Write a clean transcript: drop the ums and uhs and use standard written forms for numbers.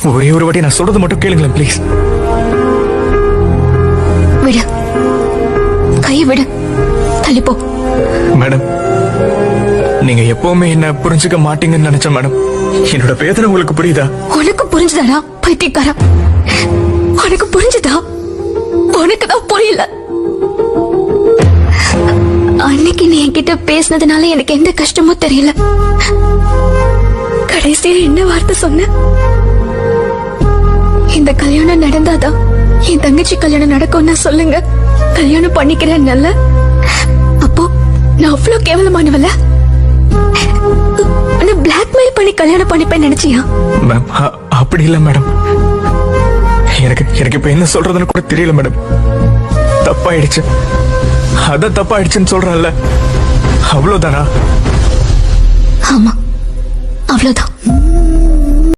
ஒரே ஒரு வாட்டி நான் சொல்றது மட்டும் கேளுங்களேன் ப்ளீஸ். விடு, கையை விடு, தள்ளிப்போ. மேடம், நீங்க எப்பவுமே என்ன புரிஞ்சுக்க மாட்டீங்கன்னு நினைச்சேன் மேடம். என்னோட வேதனை உங்களுக்கு புரியுதா? உனக்கு புரிஞ்சுதாடா பைத்தியக்காரா? உனக்கு புரிஞ்சுதா? உனக்கு தான் புரியல. அன்னைக்கு நீ என்கிட்ட பேசினதுனால எனக்கு எந்த கஷ்டமும் தெரியல. கடைசியா என்ன வார்த்தை சொன்ன? இந்த கல்யாணம் நடந்தாதான் என் தங்கச்சி கல்யாணம் நடக்கும்னா சொல்லுங்க, கல்யாணம் பண்ணிக்கிறேன். நல்ல அப்போ நான் அவ்வளவு கேவலமானவல? பிளாக்மெயில் பண்ணி கல்யாணம் பண்ணிப்பேன் நினைச்சியா? மேம், அப்படி இல்ல மேடம். எனக்கு இப்ப என்ன சொல்றதுன்னு கூட தெரியல மேடம். தப்பாயிடுச்சு, அதான் தப்பாயிடுச்சுன்னு சொல்றேன்ல, அவ்வளவுதானா? ஆமா, அவ்வளவுதான்.